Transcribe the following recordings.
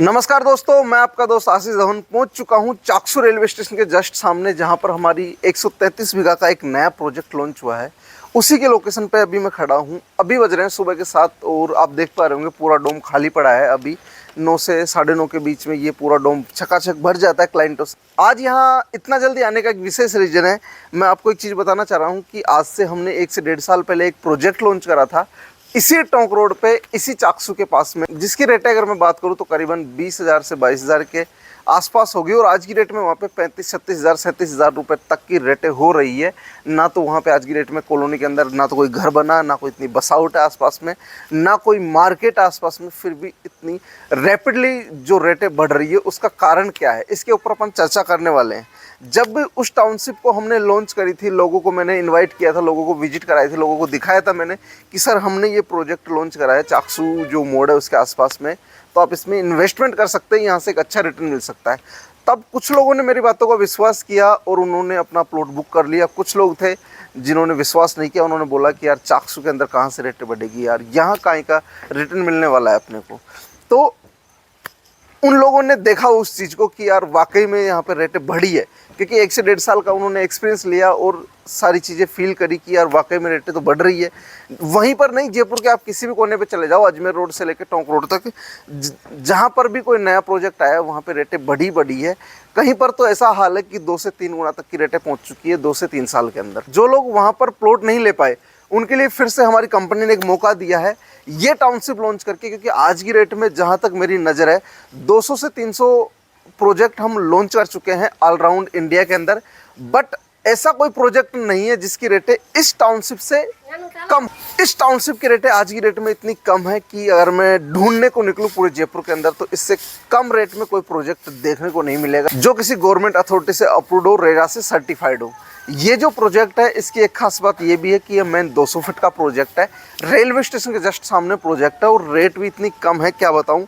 नमस्कार दोस्तों, मैं आपका दोस्त आशीष धवन पहुंच चुका हूं चाकसू रेलवे स्टेशन के जस्ट सामने, जहां पर हमारी 133 बीघा का एक नया प्रोजेक्ट लॉन्च हुआ है। उसी के लोकेशन पे अभी मैं खड़ा हूं। अभी बज रहे हैं सुबह के 7 और आप देख पा रहे होंगे पूरा डोम खाली पड़ा है। अभी 9 से 9:30 के बीच में ये पूरा डोम छकाछक भर जाता है क्लाइंटों से। आज यहाँ इतना जल्दी आने का एक विशेष रीज़न है। मैं आपको एक चीज़ बताना चाह रहा हूँ कि आज से हमने 1 से 1.5 साल पहले एक प्रोजेक्ट लॉन्च करा था इसी टोंक रोड पे, इसी चाकसू के पास में, जिसकी रेट अगर मैं बात करूं तो करीबन 20,000 से 22,000 के आसपास होगी। और आज की डेट में वहाँ पे 35-36,000 37,000 रुपये तक की रेटें हो रही है। ना तो वहाँ पे आज की डेट में कॉलोनी के अंदर ना तो कोई घर बना, ना कोई इतनी बसावट है आसपास में, ना कोई मार्केट आसपास में, फिर भी इतनी रैपिडली जो रेटें बढ़ रही है उसका कारण क्या है, इसके ऊपर अपन चर्चा करने वाले हैं। जब भी उस टाउनशिप को हमने लॉन्च करी थी, लोगों को मैंने इनवाइट किया था, लोगों को विजिट कराई थी, लोगों को दिखाया था मैंने कि सर हमने ये प्रोजेक्ट लॉन्च करा है चाकसू जो मोड़ है उसके आसपास में, तो आप इसमें इन्वेस्टमेंट कर सकते हैं, यहाँ से एक अच्छा रिटर्न मिल सकता है। तब कुछ लोगों ने मेरी बातों का विश्वास किया और उन्होंने अपना प्लॉट बुक कर लिया। कुछ लोग थे जिन्होंने विश्वास नहीं किया, उन्होंने बोला कि यार चाकसू के अंदर कहाँ से रेट बढ़ेगी यार, यहाँ कहीं का रिटर्न मिलने वाला है अपने को। तो उन लोगों ने देखा उस चीज़ को कि यार वाकई में यहाँ पर रेटें बढ़ी है, क्योंकि 1 से 1.5 साल का उन्होंने एक्सपीरियंस लिया और सारी चीज़ें फील करी कि यार वाकई में रेटें तो बढ़ रही है। वहीं पर नहीं, जयपुर के आप किसी भी कोने पे चले जाओ, अजमेर रोड से लेकर टोंक रोड तक, जहाँ पर भी कोई नया प्रोजेक्ट आया है वहाँ पे रेटें बढ़ी है। कहीं पर तो ऐसा हाल है कि 2 से 3 गुना तक की रेटें पहुँच चुकी है 2 से 3 साल के अंदर। जो लोग वहाँ पर प्लॉट नहीं ले पाए उनके लिए फिर से हमारी कंपनी ने एक मौका दिया है ये टाउनशिप लॉन्च करके, क्योंकि आज की रेट में जहाँ तक मेरी नज़र है 200 से 300 प्रोजेक्ट हम लॉन्च कर चुके हैं ऑलराउंड इंडिया के अंदर, बट ऐसा कोई प्रोजेक्ट नहीं है जिसकी रेटें इस टाउनशिप से कम। इस टाउनशिप की रेटें आज की रेट में इतनी कम है कि अगर मैं ढूंढने को निकलूं पूरे जयपुर के अंदर तो इससे कम रेट में कोई प्रोजेक्ट देखने को नहीं मिलेगा जो किसी गवर्नमेंट अथॉरिटी से अप्रूव्ड हो, रेरा से सर्टिफाइड हो। ये जो प्रोजेक्ट है इसकी एक खास बात ये भी है कि ये मेन 200 फीट का प्रोजेक्ट है, रेलवे स्टेशन के जस्ट सामने प्रोजेक्ट है और रेट भी इतनी कम है, क्या बताऊं।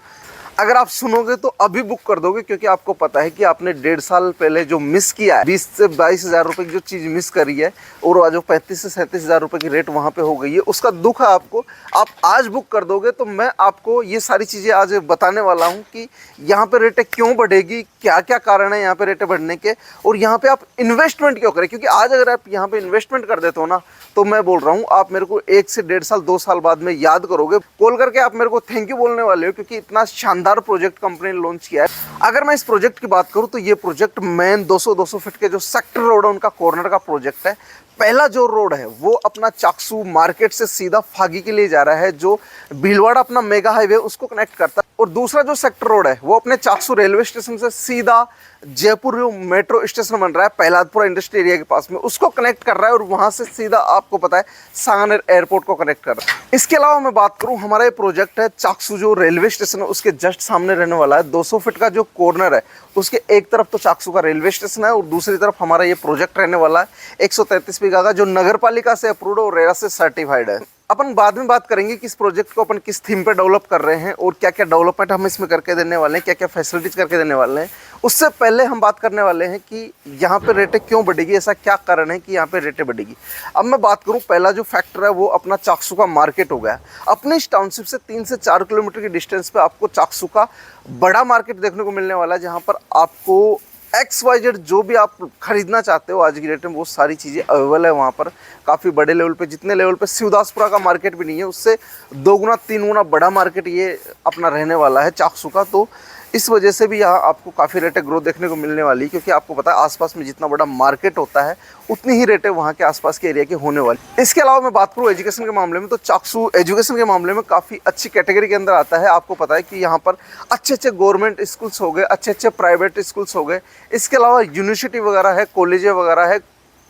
अगर आप सुनोगे तो अभी बुक कर दोगे, क्योंकि आपको पता है कि आपने 1.5 साल पहले जो मिस किया है, 20 से 22,000 रुपये की जो चीज़ मिस करी है और जो 35 से 37,000 रुपये की रेट वहाँ पे हो गई है, उसका दुख है आपको। आप आज बुक कर दोगे तो मैं आपको ये सारी चीज़ें आज बताने वाला हूँ कि यहाँ पे रेटें क्यों बढ़ेगी, क्या क्या कारण है यहाँ पे रेटें बढ़ने के, और यहाँ पे आप इन्वेस्टमेंट क्यों करें। क्योंकि आज अगर आप यहाँ पे इन्वेस्टमेंट कर देते हो ना, तो मैं बोल रहा हूँ आप मेरे को 1 से 1.5 साल 2 साल बाद में याद करोगे, कॉल करके आप मेरे को थैंक यू बोलने वाले हो, क्योंकि इतना शानदार प्रोजेक्ट कंपनी ने लॉन्च किया है। अगर मैं इस प्रोजेक्ट की बात करूं तो ये प्रोजेक्ट मेन 200 फीट के जो सेक्टर रोड है उनका कॉर्नर का प्रोजेक्ट है। पहला जो रोड है वो अपना चाकसू मार्केट से सीधा फागी के लिए जा रहा है, जो भीलवाड़ा अपना मेगा हाईवे उसको कनेक्ट करता है, और दूसरा जो सेक्टर रोड है वो अपने चाकसू रेलवे स्टेशन से सीधा जयपुर मेट्रो स्टेशन बन रहा है पहलादपुरा इंडस्ट्रियल एरिया के पास में, उसको कनेक्ट कर रहा है, और वहां से सीधा आपको पता है सांगनेर एयरपोर्ट को कनेक्ट कर रहा है। इसके अलावा मैं बात करूं, हमारा ये प्रोजेक्ट है चाकसू जो रेलवे स्टेशन है उसके जस्ट सामने रहने वाला है। 200 फीट का जो कॉर्नर है उसके एक तरफ तो चाकसू का रेलवे स्टेशन है और दूसरी तरफ हमारा ये प्रोजेक्ट रहने वाला है 133 बीघा का, जो नगर पालिका से अप्रूव्ड और रेरा से सर्टिफाइड है। अपन बाद में बात करेंगे कि इस प्रोजेक्ट को अपन किस थीम पे डेवलप कर रहे हैं और क्या क्या डेवलपमेंट हम इसमें करके देने वाले हैं, क्या क्या फैसिलिटीज करके देने वाले हैं। उससे पहले हम बात करने वाले हैं कि यहाँ पे रेटें क्यों बढ़ेगी, ऐसा क्या कारण है कि यहाँ पे रेटें बढ़ेगी। अब मैं बात करूँ, पहला जो फैक्टर है वो अपना चाकसू का मार्केट हो गया। अपने इस टाउनशिप से 3 से 4 किलोमीटर की डिस्टेंस पे आपको चाकसू का बड़ा मार्केट देखने को मिलने वाला है, जहाँ पर आपको XYZ जो भी आप खरीदना चाहते हो आज की डेट में वो सारी चीज़ें अवेलेबल है वहाँ पर, काफ़ी बड़े लेवल पे, जितने लेवल पे शिवदासपुरा का मार्केट भी नहीं है उससे 2 गुना 3 गुना बड़ा मार्केट ये अपना रहने वाला है चाकसू का। तो इस वजह से भी यहाँ आपको काफ़ी रेटें ग्रोथ देखने को मिलने वाली है, क्योंकि आपको पता है आसपास में जितना बड़ा मार्केट होता है उतनी ही रेटें वहाँ के आसपास के एरिया की होने वाली। इसके अलावा मैं बात करूँ एजुकेशन के मामले में, तो चाकसू एजुकेशन के मामले में काफ़ी अच्छी कैटेगरी के अंदर आता है। आपको पता है कि यहाँ पर अच्छे अच्छे गवर्नमेंट स्कूल्स हो गए, अच्छे अच्छे प्राइवेट स्कूल्स हो गए, इसके अलावा यूनिवर्सिटी वगैरह है, कॉलेज वगैरह है,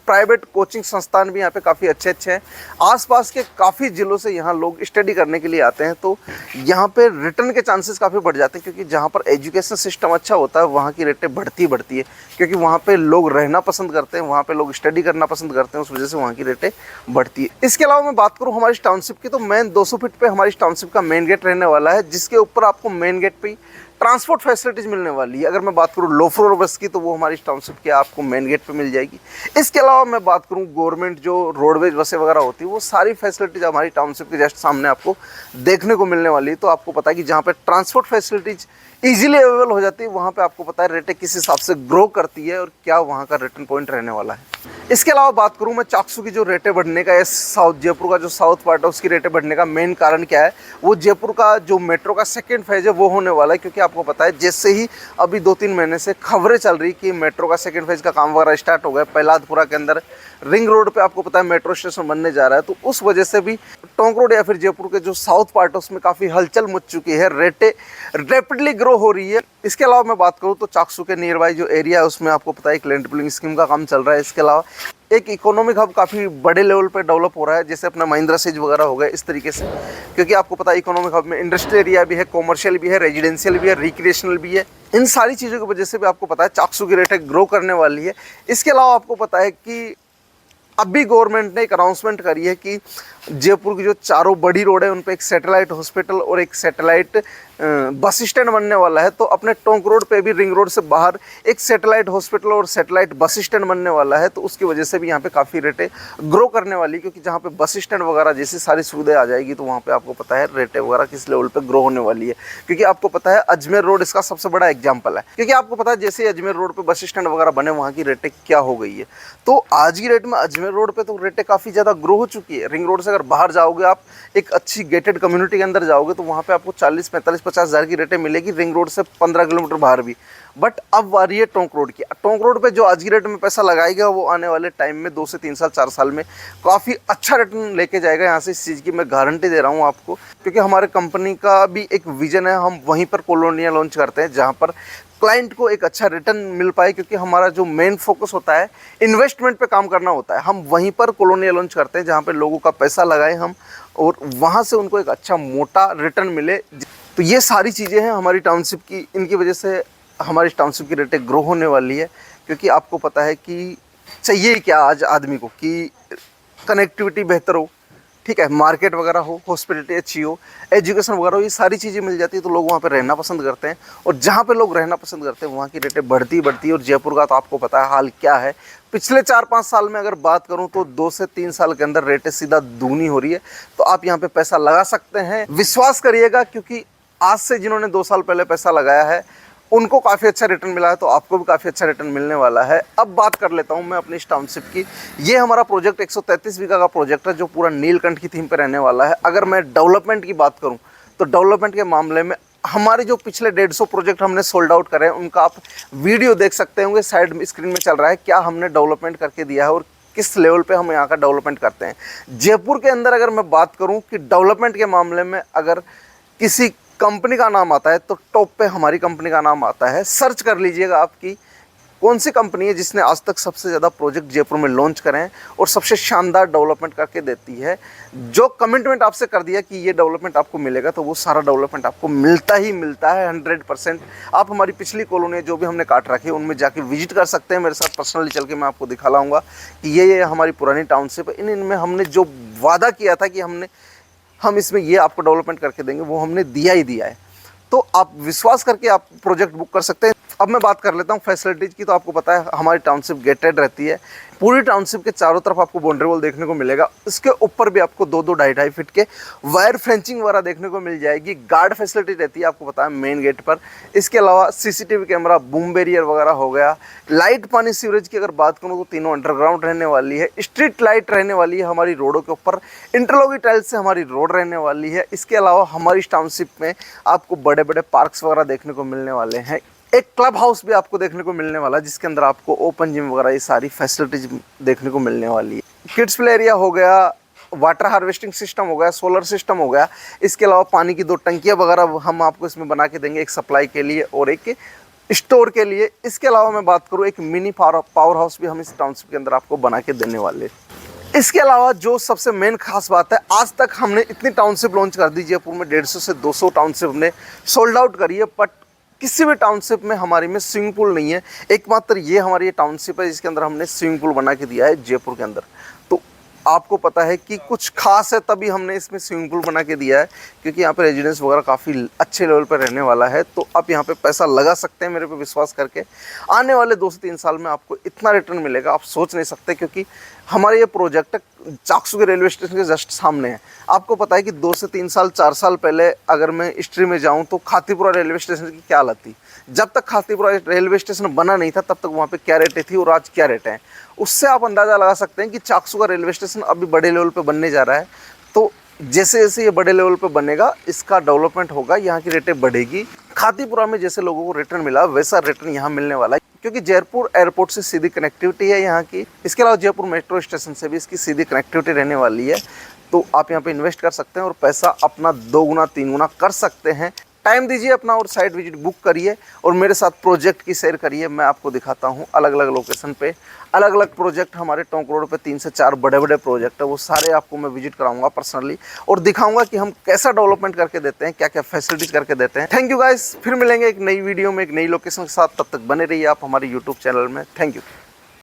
प्राइवेट कोचिंग संस्थान भी यहाँ पे काफ़ी अच्छे अच्छे हैं। आसपास के काफ़ी ज़िलों से यहाँ लोग स्टडी करने के लिए आते हैं, तो यहाँ पे रिटर्न के चांसेस काफ़ी बढ़ जाते हैं, क्योंकि जहाँ पर एजुकेशन सिस्टम अच्छा होता है वहाँ की रेटें बढ़ती है, क्योंकि वहाँ पे लोग रहना पसंद करते हैं, वहाँ पे लोग स्टडी करना पसंद करते हैं, उस वजह से वहाँ की रेटें बढ़ती है। इसके अलावा मैं बात करूँ हमारी टाउनशिप की, तो मेन 200 फीट पर हमारी टाउनशिप का मेन गेट रहने वाला है, जिसके ऊपर आपको मेन गेट पर ट्रांसपोर्ट फैसिलिटीज़ मिलने वाली है। अगर मैं बात करूँ लो फ्लोर बस की, तो वो हमारी टाउनशिप के आपको मेन गेट पे मिल जाएगी। इसके अलावा अलावा मैं बात करूं गवर्नमेंट जो रोडवेज बसें वगैरह होती है वो सारी फैसिलिटीज़ हमारी टाउनशिप के जस्ट सामने आपको देखने को मिलने वाली है। तो आपको पता है कि जहाँ पे ट्रांसपोर्ट फैसिलिटीज़ इजीली अवेलेबल हो जाती है वहाँ पे आपको पता है रेटें किस हिसाब से ग्रो करती है और क्या वहाँ का रिटर्न पॉइंट रहने वाला है। इसके अलावा बात करूँ मैं चाकसू की जो रेटें बढ़ने का है, साउथ जयपुर का जो साउथ पार्ट है उसकी रेटें बढ़ने का मेन कारण क्या है, वो जयपुर का जो मेट्रो का सेकेंड फेज है वो होने वाला है। क्योंकि आपको पता है जैसे ही अभी 2-3 महीने से खबरें चल रही कि मेट्रो का सेकेंड फेज का काम वगैरह स्टार्ट हो गया, प्रहलादपुरा के अंदर रिंग रोड पे आपको पता है मेट्रो स्टेशन बनने जा रहा है, तो उस वजह से भी टोंक रोड या फिर जयपुर के जो साउथ पार्ट है उसमें काफ़ी हलचल मच चुकी है, रेटें रैपिडली ग्रो हो रही है। इसके अलावा मैं बात करूँ तो चाकसू के नियर बाई जो एरिया है उसमें आपको पता है एक लैंड पूलिंग स्कीम का काम चल रहा है। इसके अलावा एक इकोनॉमिक हब काफ़ी बड़े लेवल पे डेवलप हो रहा है, जैसे अपना महिंद्रा सीज वगैरह हो गया इस तरीके से। क्योंकि आपको पता है इकोनॉमिक हब में इंडस्ट्रियल एरिया भी है, कॉमर्शियल भी है, रेजिडेंशियल भी है, रिक्रिएशनल भी है। इन सारी चीज़ों की वजह से भी आपको पता है चाकसू की रेटें ग्रो करने वाली है। इसके अलावा आपको पता है कि अभी गवर्नमेंट ने एक अनाउंसमेंट करी है कि जयपुर की जो चारों बड़ी रोड है उन पे एक सैटेलाइट हॉस्पिटल और एक सैटेलाइट बस स्टैंड बनने वाला है। तो अपने टोंक रोड पे भी रिंग रोड से बाहर एक सैटेलाइट हॉस्पिटल और सैटेलाइट बस स्टैंड बनने वाला है। तो उसकी वजह से भी यहाँ पे काफ़ी रेटें ग्रो करने वाली, क्योंकि जहाँ पे बस स्टैंड वगैरह जैसी सारी सुविधाएं आ जाएगी तो वहाँ पे आपको पता है रेटें वगैरह किस लेवल पे ग्रो होने वाली है। क्योंकि आपको पता है अजमेर रोड इसका सबसे बड़ा एग्जाम्पल है। क्योंकि आपको पता है जैसे अजमेर रोड पर बस स्टैंड वगैरह बने वहाँ की रेटें क्या हो गई है। तो आज की डेट में अजमेर रोड पर तो रेटें काफ़ी ज़्यादा ग्रो हो चुकी है। रिंग रोड से अगर बाहर जाओगे आप एक अच्छी गेटेड कम्युनिटी के अंदर जाओगे तो वहाँ पे आपको 40, 45, 50 हज़ार की रेटें मिलेगी, रिंग रोड से 15 किलोमीटर बाहर भी। बट अब आ रही है टोंक रोड की। टोंक रोड पे जो आज की रेट में पैसा लगाएगा वो आने वाले टाइम में 2 से 3 साल 4 साल में काफ़ी अच्छा रिटर्न लेके जाएगा यहाँ से। इस चीज़ की मैं गारंटी दे रहा हूँ आपको, क्योंकि हमारे कंपनी का भी एक विजन है, हम वहीं पर कॉलोनियाँ लॉन्च करते हैं जहाँ पर क्लाइंट को एक अच्छा रिटर्न मिल पाए। क्योंकि हमारा जो मेन फोकस होता है इन्वेस्टमेंट पे काम करना होता है। हम वहीं पर कॉलोनियाँ लॉन्च करते हैं जहाँ पे लोगों का पैसा लगाएं हम और वहाँ से उनको एक अच्छा मोटा रिटर्न मिले। तो ये सारी चीज़ें हैं हमारी टाउनशिप की, इनकी वजह से हमारी टाउनशिप की रेटें ग्रो होने वाली है। क्योंकि आपको पता है कि चाहिए क्या आज आदमी को कि कनेक्टिविटी बेहतर हो, ठीक है, मार्केट वगैरह हो, हॉस्पिटलिटी अच्छी हो, एजुकेशन वगैरह हो, ये सारी चीज़ें मिल जाती है तो लोग वहाँ पे रहना पसंद करते हैं। और जहाँ पे लोग रहना पसंद करते हैं वहाँ की रेटें बढ़ती है। और जयपुर का तो आपको पता है हाल क्या है। पिछले 4-5 साल में अगर बात करूँ तो 2 से 3 साल के अंदर रेटें सीधा दूनी हो रही है। तो आप यहाँ पे पैसा लगा सकते हैं, विश्वास करिएगा, क्योंकि आज से जिन्होंने 2 साल पहले पैसा लगाया है उनको काफ़ी अच्छा रिटर्न मिला है, तो आपको भी काफ़ी अच्छा रिटर्न मिलने वाला है। अब बात कर लेता हूं मैं अपनी इस टाउनशिप की। ये हमारा प्रोजेक्ट 133 बीघा का प्रोजेक्ट है जो पूरा नीलकंठ की थीम पे रहने वाला है। अगर मैं डेवलपमेंट की बात करूं तो डेवलपमेंट के मामले में हमारे जो पिछले 150 प्रोजेक्ट हमने सोल्ड आउट करे हैं उनका आप वीडियो देख सकते होंगे, साइड में स्क्रीन में चल रहा है, क्या हमने डेवलपमेंट करके दिया है और किस लेवल पे हम यहाँ का डेवलपमेंट करते हैं। जयपुर के अंदर अगर मैं बात करूँ कि डेवलपमेंट के मामले में अगर किसी कंपनी का नाम आता है तो टॉप पे हमारी कंपनी का नाम आता है। सर्च कर लीजिएगा आपकी कौन सी कंपनी है जिसने आज तक सबसे ज़्यादा प्रोजेक्ट जयपुर में लॉन्च करें हैं और सबसे शानदार डेवलपमेंट करके देती है। जो कमिटमेंट आपसे कर दिया कि ये डेवलपमेंट आपको मिलेगा तो वो सारा डेवलपमेंट आपको मिलता ही मिलता है 100%। आप हमारी पिछली कॉलोनी जो भी हमने काट रखी है उनमें जाके विजिट कर सकते हैं, मेरे साथ पर्सनली चल के मैं आपको दिखा लाऊंगा कि ये हमारी पुरानी टाउनशिप है। इनमें हमने जो वादा किया था कि हम इसमें ये आपको डेवलपमेंट करके देंगे वो हमने दिया ही दिया है। तो आप विश्वास करके आप प्रोजेक्ट बुक कर सकते हैं। अब मैं बात कर लेता हूँ फैसिलिटीज़ की। तो आपको पता है हमारी टाउनशिप गेटेड रहती है, पूरी टाउनशिप के चारों तरफ आपको बाउंड्री वॉल देखने को मिलेगा। इसके ऊपर भी आपको 2-2, 2.5 फीट के वायर फ्रेंचिंग वगैरह देखने को मिल जाएगी। गार्ड फैसिलिटी रहती है आपको पता है मेन गेट पर। इसके अलावा सीसीटीवी कैमरा, बूम बैरियर वगैरह हो गया। लाइट, पानी, सीवरेज की अगर बात करूँ तो तीनों अंडरग्राउंड रहने वाली है। स्ट्रीट लाइट रहने वाली है हमारी रोडों के ऊपर, इंटरलॉकिंग टाइल्स से हमारी रोड रहने वाली है। इसके अलावा हमारी टाउनशिप में आपको बड़े बड़े पार्क्स वगैरह देखने को मिलने वाले हैं। एक क्लब हाउस भी आपको देखने को मिलने वाला है जिसके अंदर आपको ओपन जिम वगैरह ये सारी फैसिलिटीज देखने को मिलने वाली है। किड्स प्ले एरिया हो गया, वाटर हार्वेस्टिंग सिस्टम हो गया, सोलर सिस्टम हो गया। इसके अलावा पानी की 2 टंकियाँ वगैरह हम आपको इसमें बना के देंगे, एक सप्लाई के लिए और एक स्टोर के लिए। इसके अलावा मैं बात करूँ एक मिनी पावर हाउस भी हम इस टाउनशिप के अंदर आपको बना के देने वाले। इसके अलावा जो सबसे मेन खास बात है, आज तक हमने इतनी टाउनशिप लॉन्च कर दी जयपुर में, 150 से 200 टाउनशिप हमने सोल्ड आउट करी है, बट किसी भी टाउनशिप में हमारी में स्विमिंग पूल नहीं है। एकमात्र ये हमारी टाउनशिप है जिसके अंदर हमने स्विमिंग पूल बना के दिया है जयपुर के अंदर। तो आपको पता है कि कुछ खास है तभी हमने इसमें स्विमिंग पूल बना के दिया है, क्योंकि यहाँ पे रेजिडेंस वगैरह काफ़ी अच्छे लेवल पर रहने वाला है। तो आप यहाँ पे पैसा लगा सकते हैं मेरे पे विश्वास करके। आने वाले 2 से 3 साल में आपको इतना रिटर्न मिलेगा आप सोच नहीं सकते, क्योंकि हमारा ये प्रोजेक्ट चाकसू के रेलवे स्टेशन के जस्ट सामने है। आपको पता है कि 2 से 3 साल 4 साल पहले अगर मैं हिस्ट्री में जाऊँ तो खातीपुरा रेलवे स्टेशन की क्या हालत थी। जब तक खातीपुरा रेलवे स्टेशन बना नहीं था तब तक वहाँ पे क्या रेटें थी और आज क्या रेटें हैं, उससे आप अंदाज़ा लगा सकते हैं कि चाकसू का रेलवे स्टेशन अभी बड़े लेवल पे बनने जा रहा है। तो जैसे जैसे ये बड़े लेवल पे बनेगा इसका डेवलपमेंट होगा, यहाँ की रेटें बढ़ेगी। खातीपुरा में जैसे लोगों को रिटर्न मिला वैसा रिटर्न यहाँ मिलने वाला है, क्योंकि जयपुर एयरपोर्ट से सीधी कनेक्टिविटी है यहाँ की। इसके अलावा जयपुर मेट्रो स्टेशन से भी इसकी सीधी कनेक्टिविटी रहने वाली है। तो आप यहाँ पे इन्वेस्ट कर सकते हैं और पैसा अपना 2 गुना 3 गुना कर सकते हैं। टाइम दीजिए अपना और साइट विजिट बुक करिए और मेरे साथ प्रोजेक्ट की शेयर करिए। मैं आपको दिखाता हूँ अलग अलग लोकेशन पे अलग अलग प्रोजेक्ट। हमारे टोंक रोड पे 3 से 4 बड़े बड़े प्रोजेक्ट है, वो सारे आपको मैं विजिट कराऊंगा पर्सनली और दिखाऊंगा कि हम कैसा डेवलपमेंट करके देते हैं, क्या क्या फैसिलिटीज करके देते हैं। थैंक यू गाइस, फिर मिलेंगे एक नई वीडियो में एक नई लोकेशन के साथ। तब तक बने रहिए आप हमारे यूट्यूब चैनल में। Thank you.